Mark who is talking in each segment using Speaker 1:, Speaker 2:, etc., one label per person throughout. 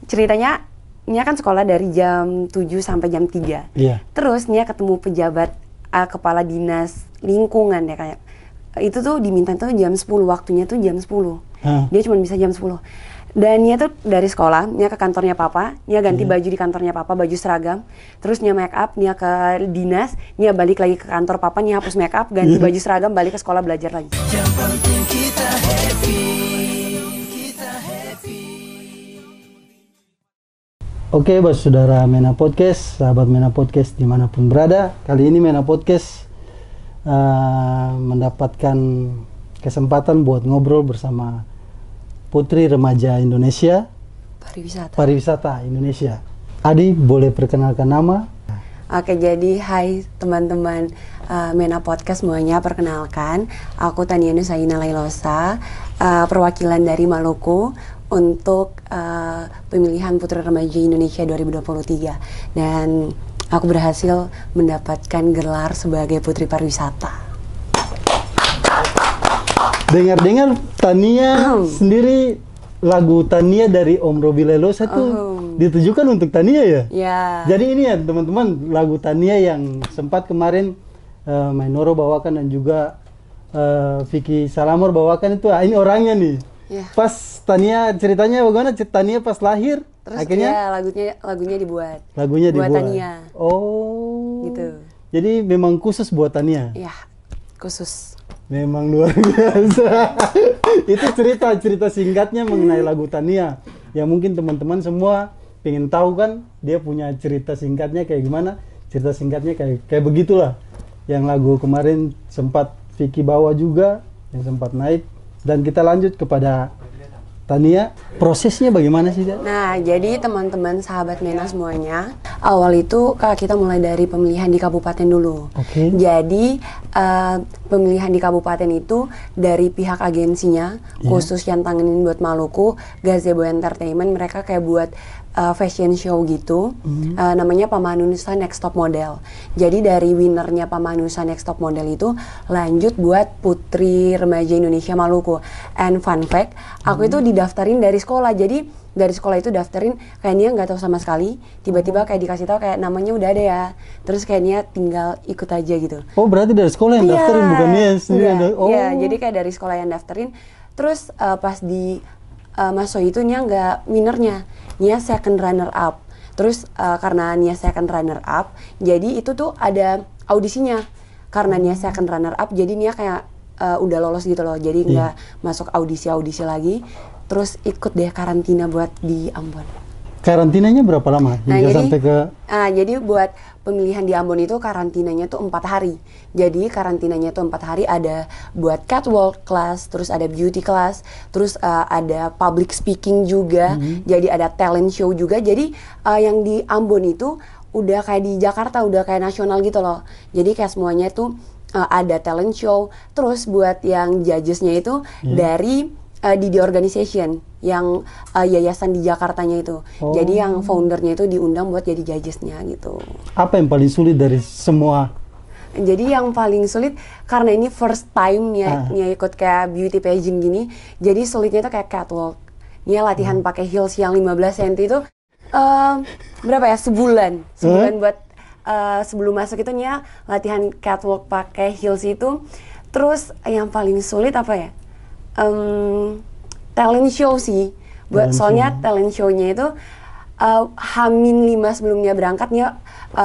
Speaker 1: ceritanya Nia kan sekolah dari jam 7 sampai jam 3.
Speaker 2: Iya.
Speaker 1: Terus Nia ketemu pejabat kepala dinas lingkungan ya kayak itu tuh diminta tuh jam 10, waktunya tuh jam 10. Dia cuma bisa jam 10. Dan Nia tuh dari sekolah, Nia ke kantornya papa, Nia ganti baju di kantornya papa, baju seragam. Terus Nia make up, Nia ke dinas, Nia balik lagi ke kantor papa, Nia hapus make up, ganti baju seragam, balik ke sekolah belajar lagi.
Speaker 3: Yang penting kita happy, kita happy.
Speaker 2: Oke, bos saudara Mena Podcast, sahabat Mena Podcast dimanapun berada. Kali ini Mena Podcast mendapatkan kesempatan buat ngobrol bersama Putri Remaja Indonesia, Pariwisata Indonesia. Adi, boleh perkenalkan nama?
Speaker 1: Oke, jadi hai teman-teman Mena Podcast semuanya, perkenalkan aku Tania Nusaina Lailosa, perwakilan dari Maluku untuk pemilihan Putri Remaja Indonesia 2023, dan aku berhasil mendapatkan gelar sebagai Putri Pariwisata.
Speaker 2: Dengar-dengar Tania sendiri, lagu Tania dari Om Robi Lailosa itu ditujukan untuk Tania ya?
Speaker 1: Ya.
Speaker 2: Jadi ini ya teman-teman, lagu Tania yang sempat kemarin Mainoro bawakan dan juga Vicky Salamor bawakan itu, ini orangnya nih.
Speaker 1: Ya.
Speaker 2: Pas Tania, ceritanya bagaimana? Tania pas lahir,
Speaker 1: Terus
Speaker 2: akhirnya
Speaker 1: lagunya dibuat.
Speaker 2: lagunya
Speaker 1: buat
Speaker 2: dibuat.
Speaker 1: Tania.
Speaker 2: Oh.
Speaker 1: Gitu.
Speaker 2: Jadi memang khusus buat Tania.
Speaker 1: Ya, khusus.
Speaker 2: Memang luar biasa. Itu cerita singkatnya mengenai lagu Tania. Yang mungkin teman-teman semua pengen tahu kan, dia punya cerita singkatnya kayak gimana? Cerita singkatnya kayak begitulah. Yang lagu kemarin sempat Vicky bawa juga, yang sempat naik. Dan kita lanjut kepada Tania, prosesnya bagaimana sih?
Speaker 1: Nah, jadi teman-teman sahabat Mena semuanya, awal itu kita mulai dari pemilihan di kabupaten dulu.
Speaker 2: Oke.
Speaker 1: Jadi pemilihan di kabupaten itu dari pihak agensinya, khusus yang tanganin buat Maluku, Gazebo Entertainment, mereka kayak buat fashion show gitu, namanya Pamanusa Next Top Model. Jadi dari winernya Pamanusa Next Top Model itu lanjut buat Putri Remaja Indonesia Maluku. And fun fact, aku itu didaftarin dari sekolah. Jadi dari sekolah itu daftarin, kayak Nia nggak tahu sama sekali. Tiba-tiba kayak dikasih tahu kayak namanya udah ada ya. Terus kayak Nia tinggal ikut aja gitu.
Speaker 2: Oh, berarti dari sekolah yang daftarin, bukan Nia sendiri yang
Speaker 1: Iya, jadi kayak dari sekolah yang daftarin. Terus pas di Maso itu Nia nggak winernya, Nia second runner up. Terus karena Nia second runner up, jadi itu tuh ada audisinya. Karena Nia second runner up, jadi Nia kayak udah lolos gitu loh. Jadi nggak masuk audisi lagi. Terus ikut deh karantina buat di Ambon.
Speaker 2: Karantinanya berapa lama?
Speaker 1: Nah,
Speaker 2: Hingga sampai ke...
Speaker 1: jadi buat pemilihan di Ambon itu karantinanya tuh 4 hari. Jadi karantinanya tuh 4 hari, ada buat catwalk class, terus ada beauty class, terus ada public speaking juga, jadi ada talent show juga. Jadi yang di Ambon itu udah kayak di Jakarta, udah kayak nasional gitu loh. Jadi kayak semuanya tuh ada talent show. Terus buat yang judgesnya itu dari Didi Organization, yang yayasan di Jakartanya itu. Jadi yang foundernya itu diundang buat jadi judgesnya gitu.
Speaker 2: Apa yang paling sulit dari semua?
Speaker 1: Jadi yang paling sulit, karena ini first time Nia ikut kayak beauty pageant gini, jadi sulitnya itu kayak catwalk. Nia latihan pakai heels yang 15 cm itu berapa ya, sebulan buat sebelum masuk itu Nia latihan catwalk pakai heels itu. Terus yang paling sulit apa ya? Talent show sih, soalnya talent show-nya itu H-5 sebelumnya berangkat Nia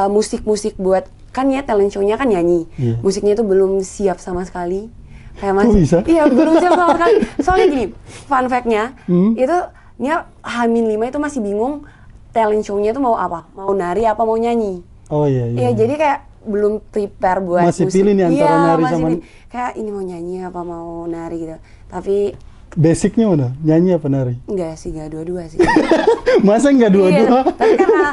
Speaker 1: musik-musik buat, kan ya talent show-nya kan nyanyi, musiknya itu belum siap sama sekali. Kayak masih,
Speaker 2: bisa?
Speaker 1: Iya belum siap sama sekali. Soalnya gini, fun fact-nya itu Nia H-5 itu masih bingung talent show-nya itu mau apa, mau nari apa mau nyanyi.
Speaker 2: Oh iya.
Speaker 1: Iya, jadi kayak belum prepare buat
Speaker 2: masih
Speaker 1: musik.
Speaker 2: Pilih nih antara nari sama
Speaker 1: kayak ini mau nyanyi apa mau nari gitu. Tapi
Speaker 2: basicnya mana? Nyanyi apa nari?
Speaker 1: enggak sih, enggak dua-dua sih.
Speaker 2: Masa enggak dua-dua?
Speaker 1: Iya, tapi karena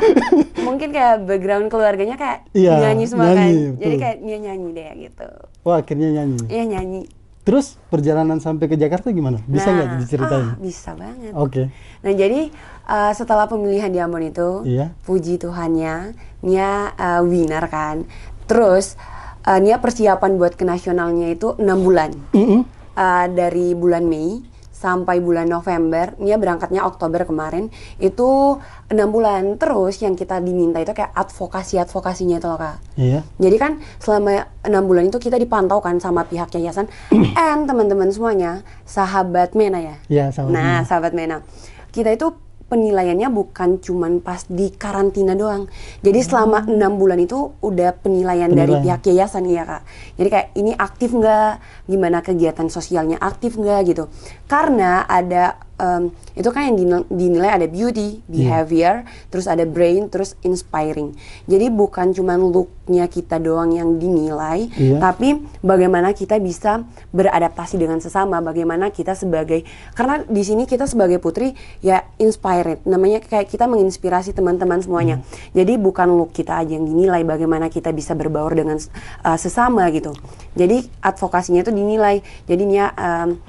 Speaker 1: mungkin kayak background keluarganya kayak nyanyi semua kan. Jadi kayak dia nyanyi deh gitu.
Speaker 2: Oh, akhirnya nyanyi.
Speaker 1: Iya, nyanyi.
Speaker 2: Terus perjalanan sampai ke Jakarta gimana? Bisa nggak diceritain?
Speaker 1: Bisa banget.
Speaker 2: Oke.
Speaker 1: Nah, jadi setelah pemilihan di Ambon itu, puji Tuhannya, Nia winner kan. Terus Nia persiapan buat ke nasionalnya itu 6 bulan. Dari bulan Mei sampai bulan November, Nia berangkatnya Oktober kemarin, itu 6 bulan. Terus yang kita diminta itu kayak advokasinya itu loh Kak.
Speaker 2: Iya.
Speaker 1: Jadi kan selama 6 bulan itu kita dipantau kan sama pihak yayasan, and teman-teman semuanya, sahabat Mena ya.
Speaker 2: Iya, sahabat
Speaker 1: Nah,
Speaker 2: Mena.
Speaker 1: sahabat Mena. Kita itu penilaiannya bukan cuman pas di karantina doang. Jadi selama 6 bulan itu udah penilaian dari pihak yayasan ya Kak. Jadi kayak ini aktif nggak, gimana kegiatan sosialnya aktif nggak gitu. Karena ada itu kan yang dinilai ada beauty, behavior, terus ada brain, terus inspiring. Jadi bukan cuman looknya kita doang yang dinilai, tapi bagaimana kita bisa beradaptasi dengan sesama, bagaimana kita sebagai, karena di sini kita sebagai putri ya inspired, namanya kayak kita menginspirasi teman-teman semuanya. Jadi bukan look kita aja yang dinilai, bagaimana kita bisa berbaur dengan sesama gitu. Jadi advokasinya itu dinilai. Jadi Nia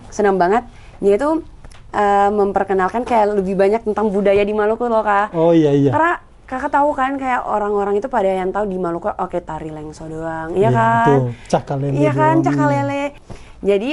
Speaker 1: senang banget, Nia itu memperkenalkan kayak lebih banyak tentang budaya di Maluku loh Kak.
Speaker 2: Oh iya.
Speaker 1: Karena Kakak tahu kan kayak orang-orang itu pada yang tahu di Maluku oke tari lengso doang, iya kan?
Speaker 2: Betul. Cakalele.
Speaker 1: Iya kan,
Speaker 2: doang.
Speaker 1: cakalele. Jadi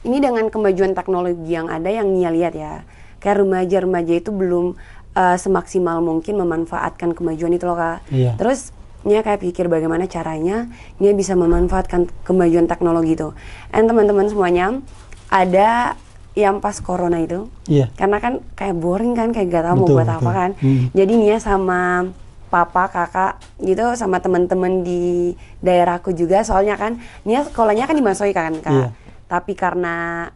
Speaker 1: ini dengan kemajuan teknologi yang ada yang Nia lihat ya, kayak remaja-remaja itu belum semaksimal mungkin memanfaatkan kemajuan itu loh Kak.
Speaker 2: Iya.
Speaker 1: Terus Nia kayak pikir bagaimana caranya Nia bisa memanfaatkan kemajuan teknologi itu. Dan teman-teman semuanya ada yang pas corona itu, karena kan kayak boring kan, kayak gak tahu mau buat apa kan. Jadi Nia sama papa, kakak gitu, sama teman-teman di daerahku juga, soalnya kan Nia sekolahnya kan di Masoi kan Kak. Tapi karena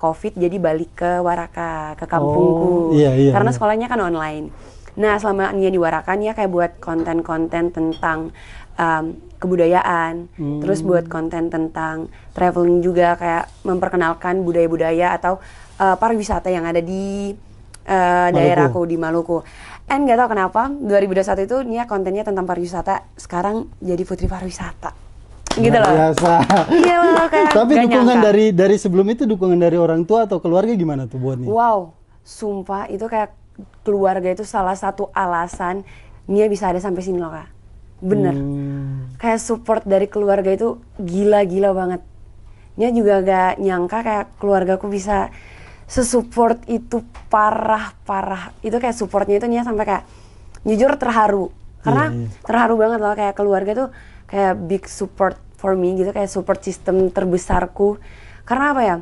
Speaker 1: COVID jadi balik ke Waraka, ke kampungku. Karena sekolahnya kan online. Nah selama Nia di Waraka, Nia kayak buat konten-konten tentang kebudayaan, terus buat konten tentang traveling juga, kayak memperkenalkan budaya-budaya atau pariwisata yang ada di daerahku di Maluku. And nggak tahu kenapa 2021 itu Nia kontennya tentang pariwisata, sekarang jadi putri pariwisata. Gitu loh.
Speaker 2: Biasa.
Speaker 1: Iya loh, kayak
Speaker 2: tapi
Speaker 1: gak
Speaker 2: dukungan
Speaker 1: nyangka.
Speaker 2: dari sebelum itu, dukungan dari orang tua atau keluarga gimana tuh buat Nia?
Speaker 1: Wow, sumpah itu kayak keluarga itu salah satu alasan Nia bisa ada sampai sini loh Kak. Bener. Kayak support dari keluarga itu gila-gila banget. Nia juga gak nyangka kayak keluargaku bisa sesupport itu, parah-parah. Itu kayak supportnya itu Nia sampai kayak jujur terharu. Karena terharu banget loh, kayak keluarga tuh kayak big support for me gitu, kayak support system terbesarku. Karena apa ya?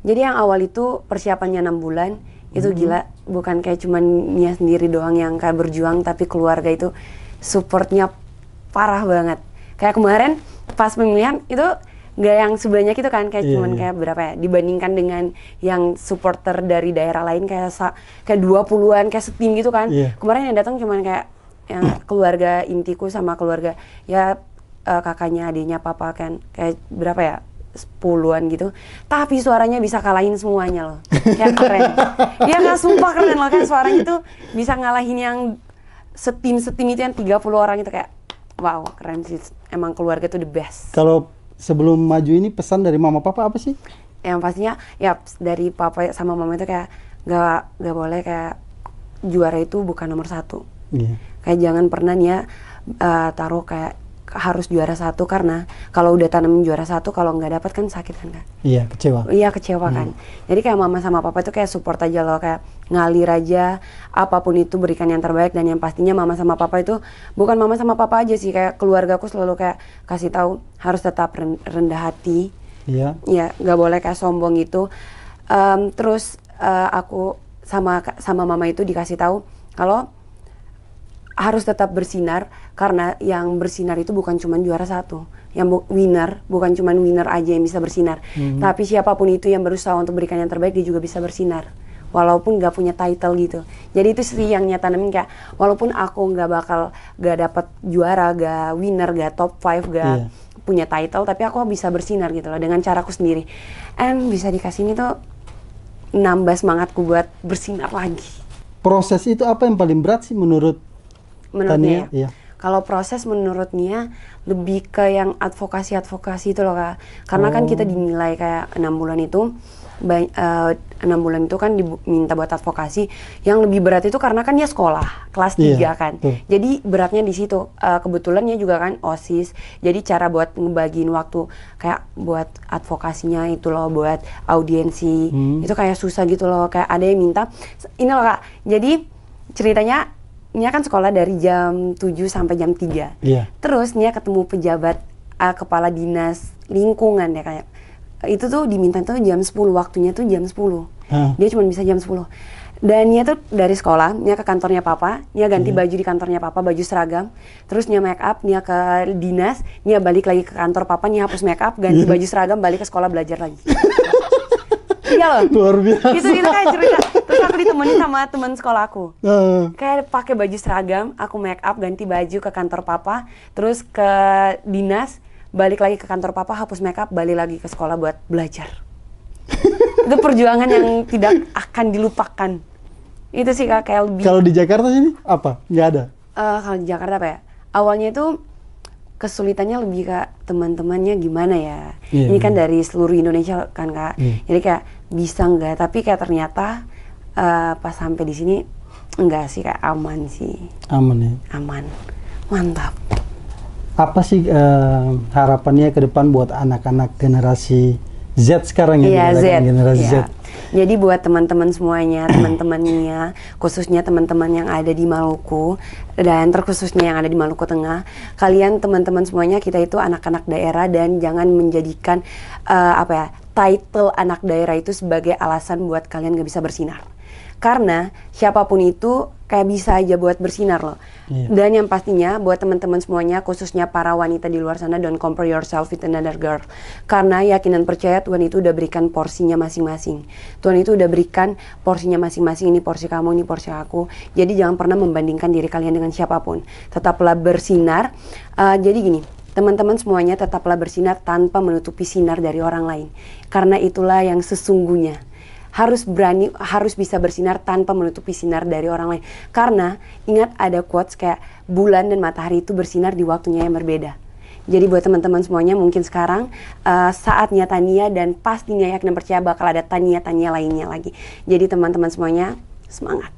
Speaker 1: Jadi yang awal itu persiapannya 6 bulan, itu gila. Bukan kayak cuman Nia sendiri doang yang kayak berjuang, tapi keluarga itu supportnya parah banget. Kayak kemarin pas pemilihan itu nggak yang sebanyak itu kan, kayak cuman kayak berapa ya, dibandingkan dengan yang supporter dari daerah lain kayak 20-an, kayak setim gitu kan. Kemarin yang datang cuman kayak yang keluarga intiku sama keluarga ya kakaknya, adiknya papa kan, kayak berapa ya, 10-an gitu. Tapi suaranya bisa kalahin semuanya loh. Kayak keren. Ya nggak, sumpah keren loh, kan suaranya tuh bisa ngalahin yang setim-setim itu yang 30 orang itu, kayak wow, keren sih. Emang keluarga tuh the best.
Speaker 2: Kalau sebelum maju ini pesan dari mama papa apa sih?
Speaker 1: Yang pastinya ya dari papa sama mama itu kayak gak boleh kayak juara itu bukan nomor 1. Kayak jangan pernah Nia taruh kayak harus juara 1, karena kalau udah tanam juara 1 kalau nggak dapat kan sakit kan Kak? Iya, kecewa. Iya, kecewa kan. Jadi kayak mama sama papa itu kayak support aja loh, kayak ngalir aja, apapun itu berikan yang terbaik. Dan yang pastinya mama sama papa itu bukan mama sama papa aja sih, kayak keluargaku selalu kayak kasih tahu harus tetap rendah hati. Iya. Ya, nggak boleh kayak sombong gitu. Terus aku sama mama itu dikasih tahu kalau harus tetap bersinar, karena yang bersinar itu bukan cuma juara 1, yang winner, bukan cuma winner aja yang bisa bersinar, tapi siapapun itu yang berusaha untuk berikan yang terbaik, dia juga bisa bersinar walaupun gak punya title gitu. Jadi itu sih yang Nia tanemin, kayak walaupun aku gak dapat juara, gak winner, gak top 5, gak punya title, tapi aku bisa bersinar gitu loh dengan caraku sendiri. And bisa dikasih ini tuh nambah semangatku buat bersinar lagi.
Speaker 2: Proses itu apa yang paling berat sih menurut
Speaker 1: Nia? Kalau proses menurut Nia lebih ke yang advokasi itu loh Kak. Karena kan kita dinilai kayak 6 bulan itu 6 bulan itu kan diminta buat advokasi. Yang lebih berat itu karena kan dia sekolah kelas 3
Speaker 2: Iya,
Speaker 1: kan.
Speaker 2: betul.
Speaker 1: Jadi beratnya di situ. Kebetulan dia juga kan OSIS. Jadi cara buat ngebagiin waktu kayak buat advokasinya itu loh, buat audiensi itu kayak susah gitu loh. Kayak ada yang minta ini loh Kak. Jadi ceritanya Nia kan sekolah dari jam 7 sampai jam 3.
Speaker 2: Iya.
Speaker 1: Terus Nia ketemu pejabat kepala dinas lingkungan ya kayak itu tuh diminta tuh jam 10, waktunya tuh jam 10. Dia cuma bisa jam 10. Dan Nia tuh dari sekolah, Nia ke kantornya papa, Nia ganti baju di kantornya papa, baju seragam. Terus Nia make up, Nia ke dinas, Nia balik lagi ke kantor papa, Nia hapus make up, ganti baju seragam, balik ke sekolah belajar lagi. Iya loh.
Speaker 2: Luar biasa.
Speaker 1: Itu kayak cerita. Terus aku ditemenin sama teman sekolah aku. Kayak pakai baju seragam, aku make up, ganti baju ke kantor papa, terus ke dinas, balik lagi ke kantor papa, hapus make up, balik lagi ke sekolah buat belajar. Itu perjuangan yang tidak akan dilupakan. Itu sih Kak, kayak lebih.
Speaker 2: Kalau di Jakarta sini apa? Nggak ada.
Speaker 1: Kalau di Jakarta apa ya? Awalnya itu kesulitannya lebih Kak, teman-temannya gimana ya?
Speaker 2: Iya,
Speaker 1: Ini kan dari seluruh Indonesia kan Kak. Jadi kayak bisa nggak? Tapi kayak ternyata pas sampai di sini enggak sih, kayak aman sih.
Speaker 2: Aman ya.
Speaker 1: Aman. Mantap.
Speaker 2: Apa sih harapannya ke depan buat anak-anak generasi Z sekarang ya?
Speaker 1: Iya, Z.
Speaker 2: Generasi
Speaker 1: Iya.
Speaker 2: Z.
Speaker 1: Jadi buat teman-teman semuanya, teman-temannya, khususnya teman-teman yang ada di Maluku dan terkhususnya yang ada di Maluku Tengah, kalian teman-teman semuanya, kita itu anak-anak daerah dan jangan menjadikan title anak daerah itu sebagai alasan buat kalian gak bisa bersinar. Karena siapapun itu kayak bisa aja buat bersinar loh.
Speaker 2: Iya.
Speaker 1: Dan yang pastinya buat teman-teman semuanya, khususnya para wanita di luar sana, don't compare yourself with another girl. Karena yakin dan percaya Tuhan itu udah berikan porsinya masing-masing. Tuhan itu udah berikan porsinya masing-masing, ini porsi kamu, ini porsi aku. Jadi jangan pernah membandingkan diri kalian dengan siapapun. Tetaplah bersinar. Jadi gini, teman-teman semuanya tetaplah bersinar tanpa menutupi sinar dari orang lain. Karena itulah yang sesungguhnya. Harus berani, harus bisa bersinar tanpa menutupi sinar dari orang lain. Karena ingat ada quotes kayak bulan dan matahari itu bersinar di waktunya yang berbeda. Jadi buat teman-teman semuanya, mungkin sekarang saatnya Tania, dan pastinya yakin dan percaya bakal ada Tania-Tania lainnya lagi. Jadi teman-teman semuanya, semangat.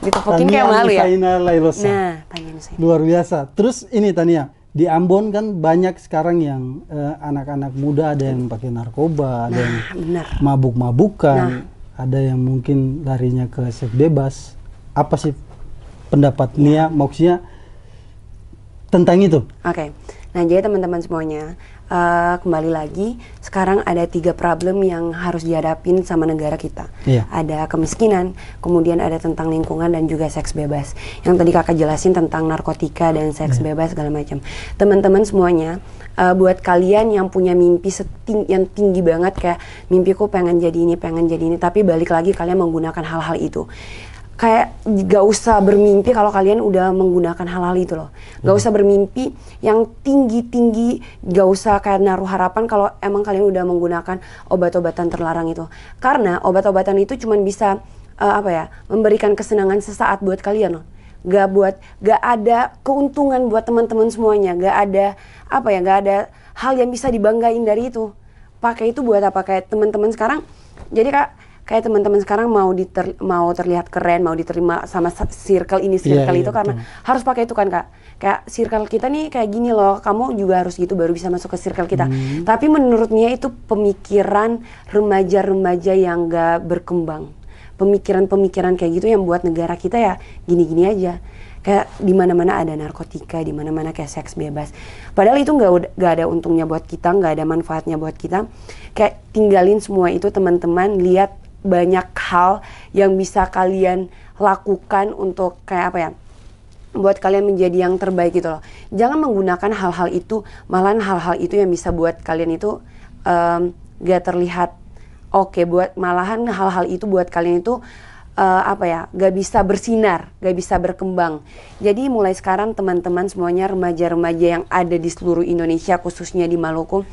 Speaker 1: Ditepukin kayak malu ya.
Speaker 2: Nusaina Lailosa.
Speaker 1: Nah, Tania Nusaina.
Speaker 2: Luar biasa. Terus ini Tania, di Ambon kan banyak sekarang yang anak-anak muda, ada yang pakai narkoba, ada yang
Speaker 1: Benar.
Speaker 2: mabuk-mabukan, ada yang mungkin larinya ke seks bebas. Apa sih pendapat Nia, maksudnya tentang itu?
Speaker 1: Oke. Nah, jadi teman-teman semuanya, kembali lagi, sekarang ada 3 problem yang harus dihadapin sama negara kita.
Speaker 2: Iya.
Speaker 1: Ada kemiskinan, kemudian ada tentang lingkungan, dan juga seks bebas. Yang tadi kakak jelasin tentang narkotika dan seks bebas segala macam. Teman-teman semuanya, buat kalian yang punya mimpi yang tinggi banget, kayak mimpiku pengen jadi ini, tapi balik lagi kalian menggunakan hal-hal itu. Kayak gak usah bermimpi kalau kalian udah menggunakan hal-hal itu loh. Gak usah bermimpi yang tinggi-tinggi, gak usah kayak naruh harapan kalau emang kalian udah menggunakan obat-obatan terlarang itu. Karena obat-obatan itu cuma bisa memberikan kesenangan sesaat buat kalian loh. Gak ada keuntungan buat teman-teman semuanya. Gak ada hal yang bisa dibanggain dari itu. Pakai itu buat apa? Kayak teman-teman sekarang, jadi kayak teman-teman sekarang mau terlihat keren, mau diterima sama circle ini, circle itu, karena harus pakai itu kan Kak. Kayak circle kita nih kayak gini loh, kamu juga harus gitu baru bisa masuk ke circle kita. Tapi menurutnya itu pemikiran remaja-remaja yang gak berkembang. Pemikiran-pemikiran kayak gitu yang buat negara kita ya gini-gini aja. Kayak di mana-mana ada narkotika, di mana-mana kayak seks bebas. Padahal itu nggak ada untungnya buat kita, nggak ada manfaatnya buat kita. Kayak tinggalin semua itu teman-teman, lihat banyak hal yang bisa kalian lakukan untuk buat kalian menjadi yang terbaik gitu loh. Jangan menggunakan hal-hal itu, malahan hal-hal itu yang bisa buat kalian itu gak terlihat oke, malahan hal-hal itu buat kalian itu gak bisa bersinar, gak bisa berkembang. Jadi mulai sekarang teman-teman semuanya, remaja-remaja yang ada di seluruh Indonesia, khususnya di Maluku,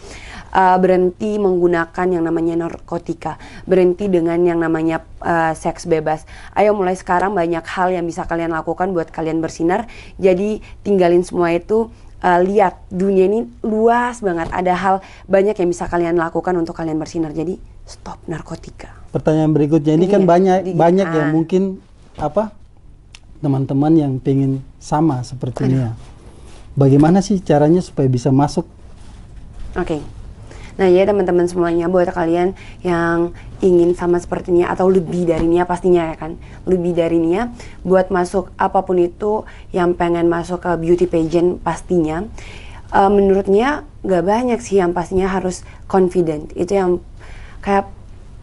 Speaker 1: berhenti menggunakan yang namanya narkotika, berhenti dengan yang namanya seks bebas. Ayo mulai sekarang banyak hal yang bisa kalian lakukan buat kalian bersinar. Jadi tinggalin semua itu, lihat dunia ini luas banget. Ada hal banyak yang bisa kalian lakukan untuk kalian bersinar. Jadi stop narkotika.
Speaker 2: Pertanyaan berikutnya ini kan banyak yang mungkin teman-teman yang pengen sama seperti Nia. Bagaimana sih caranya supaya bisa masuk?
Speaker 1: Oke. Nah ya teman-teman semuanya, buat kalian yang ingin sama seperti Nia atau lebih dari Nia pastinya ya kan, lebih dari Nia, buat masuk apapun itu, yang pengen masuk ke beauty pageant pastinya, menurut Nia gak banyak sih, yang pastinya harus confident. Itu yang kayak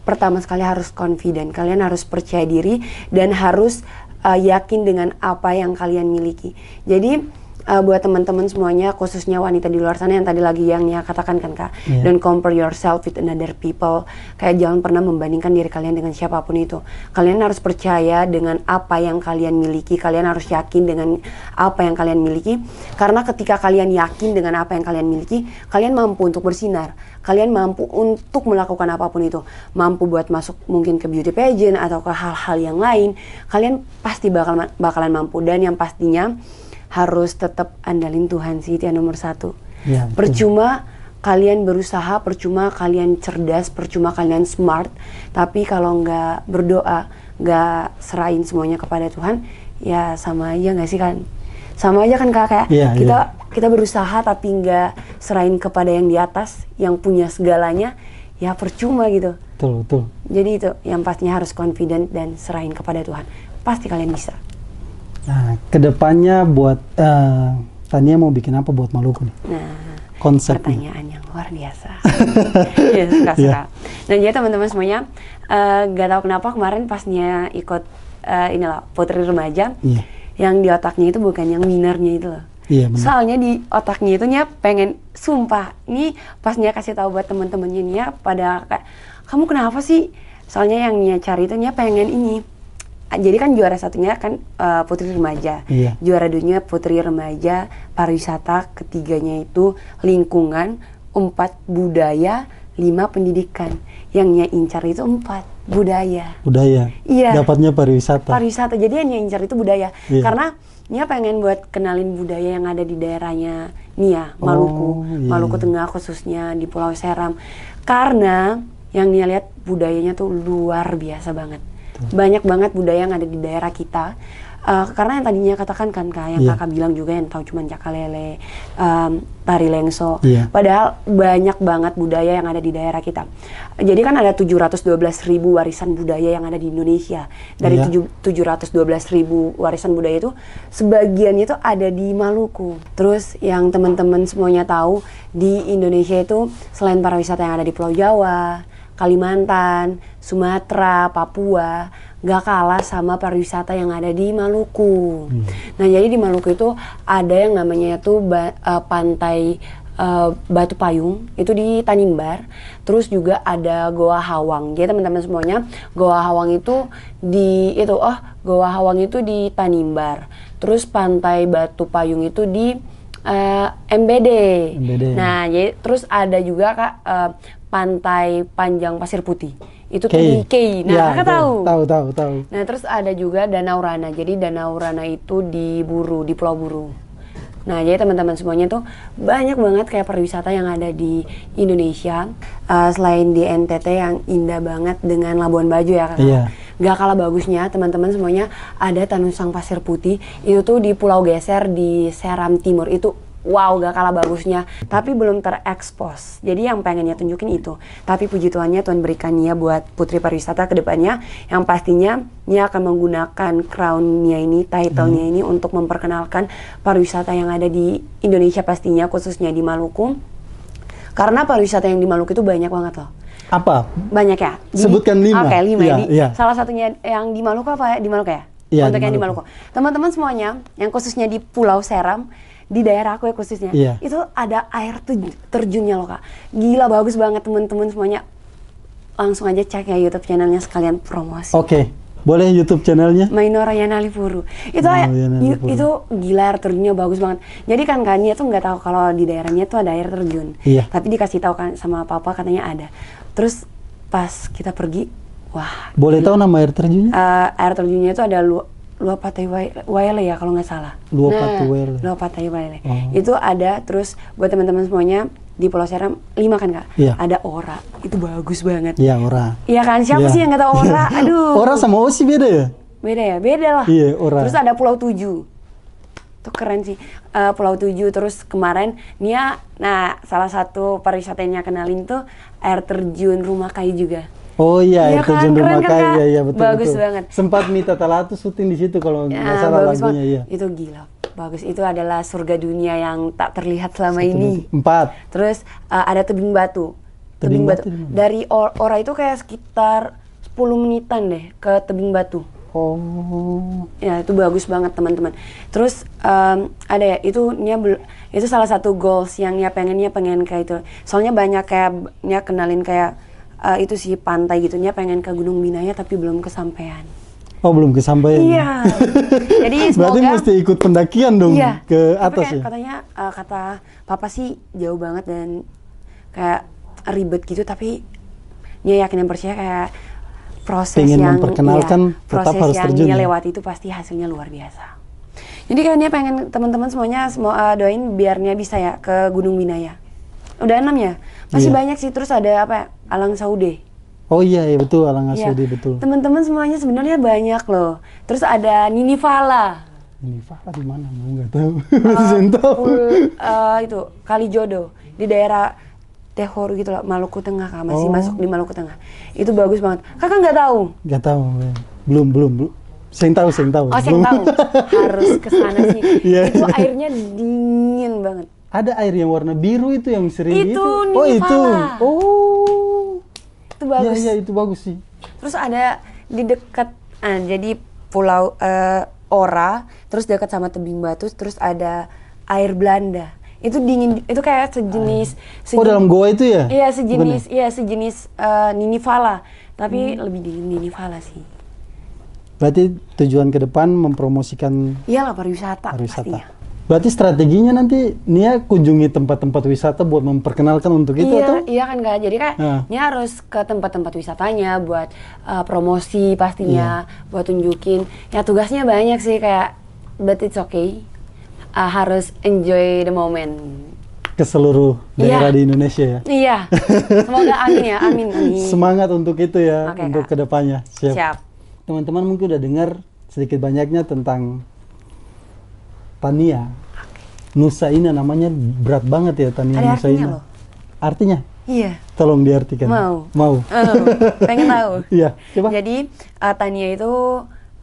Speaker 1: pertama sekali harus confident, kalian harus percaya diri dan harus yakin dengan apa yang kalian miliki. Jadi buat teman-teman semuanya, khususnya wanita di luar sana yang tadi lagi yang Nia katakan kan Kak, don't compare yourself with another people. Kayak jangan pernah membandingkan diri kalian dengan siapapun itu. Kalian harus percaya dengan apa yang kalian miliki, kalian harus yakin dengan apa yang kalian miliki. Karena ketika kalian yakin dengan apa yang kalian miliki, kalian mampu untuk bersinar. Kalian mampu untuk melakukan apapun itu. Mampu buat masuk mungkin ke beauty pageant atau ke hal-hal yang lain. Kalian pasti bakalan mampu. Dan yang pastinya harus tetap andalin Tuhan sih, itu yang nomor satu.
Speaker 2: Ya,
Speaker 1: percuma kalian berusaha, percuma kalian cerdas, percuma kalian smart, tapi kalau nggak berdoa, nggak serahin semuanya kepada Tuhan, ya sama aja nggak sih kan? Sama aja kan Kak, kayak kita berusaha tapi nggak serahin kepada yang di atas, yang punya segalanya, ya percuma gitu.
Speaker 2: Betul.
Speaker 1: Jadi itu yang pastinya harus confident dan serahin kepada Tuhan. Pasti kalian bisa.
Speaker 2: Nah, kedepannya buat Tania mau bikin apa buat Maluku nih?
Speaker 1: Nah,
Speaker 2: konsepnya.
Speaker 1: Pertanyaan yang luar biasa. Ya, suka-suka. Nah, jadi teman-teman semuanya, gak tahu kenapa kemarin pas Nia ikut inilah Putri Remaja, yang di otaknya itu bukan yang winnernya itu loh.
Speaker 2: Iya, benar.
Speaker 1: Soalnya di otaknya itu Nia pengen, sumpah, ini pas Nia kasih tahu buat teman-temannya Nia pada kayak, kamu kenapa sih? Soalnya yang Nia cari itu Nia pengen ini. Jadi kan juara satunya kan Putri Remaja, juara dunia Putri Remaja pariwisata, ketiganya itu lingkungan, 4 budaya, 5 pendidikan. Yang Nia incar itu 4 budaya. Iya.
Speaker 2: Dapatnya pariwisata.
Speaker 1: Jadi yang Nia incar itu budaya. Karena Nia pengen buat kenalin budaya yang ada di daerahnya Nia, Maluku, Maluku Tengah khususnya di Pulau Seram. Karena yang Nia lihat budayanya tuh luar biasa banget. Banyak banget budaya yang ada di daerah kita. Karena yang tadinya katakan kan Kak, yang Kakak bilang juga yang tahu cuma cakalele, tari lengso. Padahal banyak banget budaya yang ada di daerah kita. Jadi kan ada 712.000 warisan budaya yang ada di Indonesia. Dari 712.000 warisan budaya itu, sebagiannya itu ada di Maluku. Terus yang teman-teman semuanya tahu, di Indonesia itu selain pariwisata yang ada di Pulau Jawa, Kalimantan, Sumatera, Papua, gak kalah sama pariwisata yang ada di Maluku. Nah, jadi di Maluku itu ada yang namanya itu pantai Batu Payung, itu di Tanimbar. Terus juga ada Goa Hawang. Jadi teman-teman semuanya, Goa Hawang itu Goa Hawang itu di Tanimbar. Terus pantai Batu Payung itu di MBD. Nah, jadi terus ada juga Kak pantai Panjang Pasir Putih. Itu tuh di Kei. Nah, Kakak tahu. Nah, terus ada juga Danau Rana. Jadi Danau Rana itu di Pulau Buru. Nah, jadi teman-teman semuanya tuh banyak banget kayak pariwisata yang ada di Indonesia. Selain di NTT yang indah banget dengan Labuan Bajo ya Kakak. Gak kalah bagusnya teman-teman semuanya ada Tanusang Pasir Putih. Itu tuh di Pulau Geser di Seram Timur. Itu wow, gak kalah bagusnya, tapi belum terekspos. Jadi yang pengennya tunjukin itu. Tapi puji Tuhannya, Tuhan berikan Nia buat Putri Pariwisata ke depannya, yang pastinya Nia akan menggunakan crown Nia ini, title Nia ini untuk memperkenalkan pariwisata yang ada di Indonesia pastinya, khususnya di Maluku. Karena pariwisata yang di Maluku itu banyak banget loh.
Speaker 2: Apa?
Speaker 1: Banyak ya?
Speaker 2: Sebutkan 5.
Speaker 1: Oke, 5. Salah satunya yang di Maluku apa ya? Di Maluku ya? Untuk yang di Maluku. Teman-teman semuanya, yang khususnya di Pulau Seram, di daerah aku ya khususnya, itu ada air terjunnya loh Kak. Gila bagus banget teman-teman semuanya. Langsung aja cek ya YouTube channelnya sekalian promosi.
Speaker 2: Oke, boleh YouTube channelnya?
Speaker 1: Mainora Yanalipuru. Itu gila air terjunnya bagus banget. Jadi kan Kania tuh nggak tahu kalau di daerahnya tuh ada air terjun. Tapi dikasih tahu kan sama papa katanya ada. Terus pas kita pergi, wah.
Speaker 2: Boleh tahu nama air terjunnya?
Speaker 1: Air terjunnya itu ada Luapatay Wailea ya kalau nggak salah.
Speaker 2: Luapatay Wailea.
Speaker 1: Luapatay Wailea.
Speaker 2: Oh.
Speaker 1: Itu ada, terus buat teman-teman semuanya di Pulau Seram 5 kan Kak?
Speaker 2: Iya.
Speaker 1: Ada Ora, itu bagus banget.
Speaker 2: Iya, Ora.
Speaker 1: Iya kan, siapa
Speaker 2: Iya.
Speaker 1: sih yang nggak tahu Ora? Aduh.
Speaker 2: Ora sama Osi beda ya?
Speaker 1: Beda ya, beda lah.
Speaker 2: Iya, Ora.
Speaker 1: Terus ada Pulau 7. Itu keren sih. Pulau 7, terus kemarin Nia, nah salah satu pariwisata yang Nia kenalin tuh air terjun Rumah Kayu juga.
Speaker 2: Oh iya,
Speaker 1: Iya
Speaker 2: itu
Speaker 1: kan,
Speaker 2: Rumah
Speaker 1: keren kan,
Speaker 2: Kayu,
Speaker 1: Kak?
Speaker 2: iya, iya, betul.
Speaker 1: Bagus
Speaker 2: betul.
Speaker 1: banget.
Speaker 2: Sempat Mita Talatu syuting di situ kalau nggak salah
Speaker 1: bagus
Speaker 2: lagunya,
Speaker 1: banget.
Speaker 2: iya.
Speaker 1: Itu gila, bagus. Itu adalah surga dunia yang tak terlihat selama
Speaker 2: Satu,
Speaker 1: ini.
Speaker 2: 4.
Speaker 1: Terus ada Tebing Batu.
Speaker 2: Tebing Batu di mana?
Speaker 1: Dari Ora itu kayak sekitar 10 menitan deh ke Tebing Batu.
Speaker 2: Oh.
Speaker 1: Ya itu bagus banget teman-teman. Terus ada ya itu itu salah satu goals yang Nia pengen kayak itu. Soalnya banyak kayak Nia kenalin kayak itu sih pantai gitu. Nia pengen ke Gunung Binaya tapi belum kesampaian.
Speaker 2: Oh, belum kesampaian.
Speaker 1: Iya. Jadi
Speaker 2: Berarti
Speaker 1: semoga
Speaker 2: mesti ikut pendakian dong
Speaker 1: iya,
Speaker 2: ke
Speaker 1: tapi
Speaker 2: atas
Speaker 1: kayak
Speaker 2: ya.
Speaker 1: katanya kata papa sih jauh banget dan kayak ribet gitu, tapi Nia yakin dan percaya kayak proses
Speaker 2: Pengen
Speaker 1: yang
Speaker 2: memperkenalkan, tetap
Speaker 1: proses
Speaker 2: harus
Speaker 1: yang
Speaker 2: terjun
Speaker 1: Nia
Speaker 2: ya?
Speaker 1: lewati itu pasti hasilnya luar biasa. Jadi kan Nia pengen teman-teman semuanya doain biar Nia bisa ya ke Gunung Binaya. Udah 6 ya, masih
Speaker 2: Iya.
Speaker 1: banyak sih. Terus ada apa ya? Alang Saude.
Speaker 2: Oh iya, iya betul, Alang
Speaker 1: Iya.
Speaker 2: Asudi betul.
Speaker 1: Teman-teman semuanya sebenarnya banyak loh. Terus ada Nini Fala.
Speaker 2: Ini Fala di mana? Mau nggak tahu. Masih tahu.
Speaker 1: Itu Kalijodo di daerah Tehor gitu loh, Maluku Tengah Kak, masih
Speaker 2: Oh.
Speaker 1: masuk di Maluku Tengah. Itu bagus banget. Kakak nggak tahu?
Speaker 2: Nggak tahu. Belum. Saya tahu.
Speaker 1: Oh, saya
Speaker 2: Belum.
Speaker 1: tahu. Harus ke sana sih.
Speaker 2: Iya,
Speaker 1: Itu
Speaker 2: iya.
Speaker 1: airnya dingin banget.
Speaker 2: Ada air yang warna biru itu yang sering
Speaker 1: Itu
Speaker 2: Oh
Speaker 1: Nini
Speaker 2: itu.
Speaker 1: Fala.
Speaker 2: Oh.
Speaker 1: Itu bagus.
Speaker 2: Iya, itu bagus sih.
Speaker 1: Terus ada di dekat jadi Pulau Ora, terus dekat sama Tebing Batu, terus ada air Belanda. Itu dingin, itu kayak sejenis
Speaker 2: Oh, dalam goa itu ya?
Speaker 1: Iya,
Speaker 2: Bukan
Speaker 1: sejenis Nini Fala, tapi lebih dingin Nini Fala sih.
Speaker 2: Berarti tujuan ke depan mempromosikan
Speaker 1: Iyalah pariwisata
Speaker 2: pariwisata.
Speaker 1: pastinya.
Speaker 2: Berarti strateginya nanti Nia kunjungi tempat-tempat wisata buat memperkenalkan untuk itu atau?
Speaker 1: Iya kan Kak, jadi kan
Speaker 2: Nah.
Speaker 1: Nia harus ke tempat-tempat wisatanya buat promosi pastinya,
Speaker 2: Iya.
Speaker 1: buat tunjukin. Ya tugasnya banyak sih kayak, but it's okay. Harus enjoy the moment.
Speaker 2: Ke seluruh daerah
Speaker 1: Iya.
Speaker 2: di Indonesia ya.
Speaker 1: Iya, semoga amin ya, amin.
Speaker 2: Semangat untuk itu ya,
Speaker 1: Oke,
Speaker 2: untuk
Speaker 1: Kak.
Speaker 2: kedepannya.
Speaker 1: Siap.
Speaker 2: Teman-teman mungkin udah dengar sedikit banyaknya tentang Tania. Nusaina namanya berat banget ya, Tania
Speaker 1: Ada artinya
Speaker 2: Nusaina.
Speaker 1: loh.
Speaker 2: Artinya?
Speaker 1: Iya.
Speaker 2: Tolong diartikan.
Speaker 1: Mau. Pengen tahu?
Speaker 2: Iya, coba.
Speaker 1: Jadi Tania itu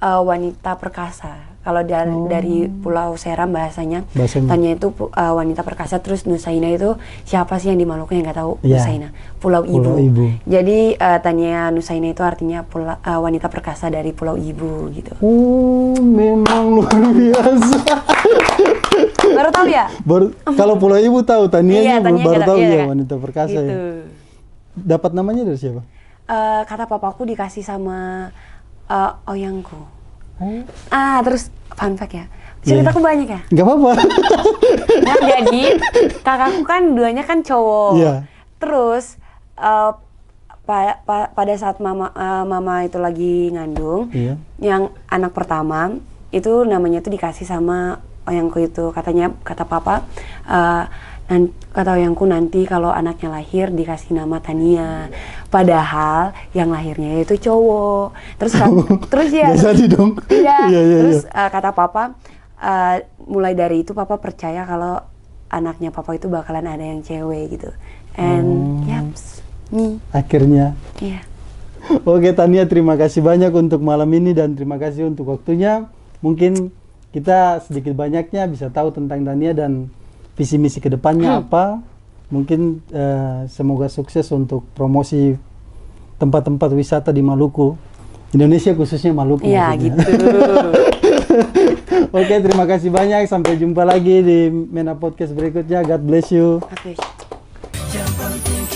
Speaker 1: wanita perkasa. Kalau dari Pulau Seram bahasanya, Tania itu wanita perkasa. Terus Nusaina itu siapa sih yang di Maluku yang nggak tahu
Speaker 2: Iya.
Speaker 1: Nusaina? Pulau
Speaker 2: Pulau
Speaker 1: Ibu.
Speaker 2: Ibu.
Speaker 1: Jadi Tania Nusaina itu artinya wanita perkasa dari Pulau Ibu gitu.
Speaker 2: Memang luar biasa.
Speaker 1: Baru tahu ya?
Speaker 2: Kalau Pulau Ibu tahu, Tanianya
Speaker 1: Tania
Speaker 2: baru
Speaker 1: nggak
Speaker 2: tahu
Speaker 1: iya,
Speaker 2: ya,
Speaker 1: kan?
Speaker 2: wanita perkasa
Speaker 1: Gitu.
Speaker 2: ya. Dapat namanya dari siapa?
Speaker 1: Kata papaku dikasih sama oyangku.
Speaker 2: Oh.
Speaker 1: Terus fun fact ya, ceritaku banyak ya.
Speaker 2: Nggak apa-apa.
Speaker 1: Nah jadi kakakku kan duanya kan cowok.
Speaker 2: Iya.
Speaker 1: Terus pada saat mama itu lagi ngandung,
Speaker 2: Iya.
Speaker 1: yang anak pertama itu namanya tuh dikasih sama oyangku itu. Kata papa, kata oyangku nanti kalau anaknya lahir dikasih nama Tania. Padahal yang lahirnya itu cowok. Terus terus ya.
Speaker 2: Nggak jadi dong.
Speaker 1: Iya.
Speaker 2: Iya, iya,
Speaker 1: Terus
Speaker 2: iya.
Speaker 1: kata papa, mulai dari itu papa percaya kalau anaknya papa itu bakalan ada yang cewek gitu. And yaps, me.
Speaker 2: Akhirnya.
Speaker 1: Iya.
Speaker 2: Oke Tania, terima kasih banyak untuk malam ini dan terima kasih untuk waktunya. Mungkin kita sedikit banyaknya bisa tahu tentang Tania dan visi misi kedepannya apa. Mungkin semoga sukses untuk promosi tempat-tempat wisata di Maluku, Indonesia khususnya Maluku.
Speaker 1: Iya
Speaker 2: maksudnya.
Speaker 1: gitu.
Speaker 2: Oke, terima kasih banyak. Sampai jumpa lagi di Mena Podcast berikutnya. God bless you.
Speaker 1: Oke.
Speaker 3: Yang penting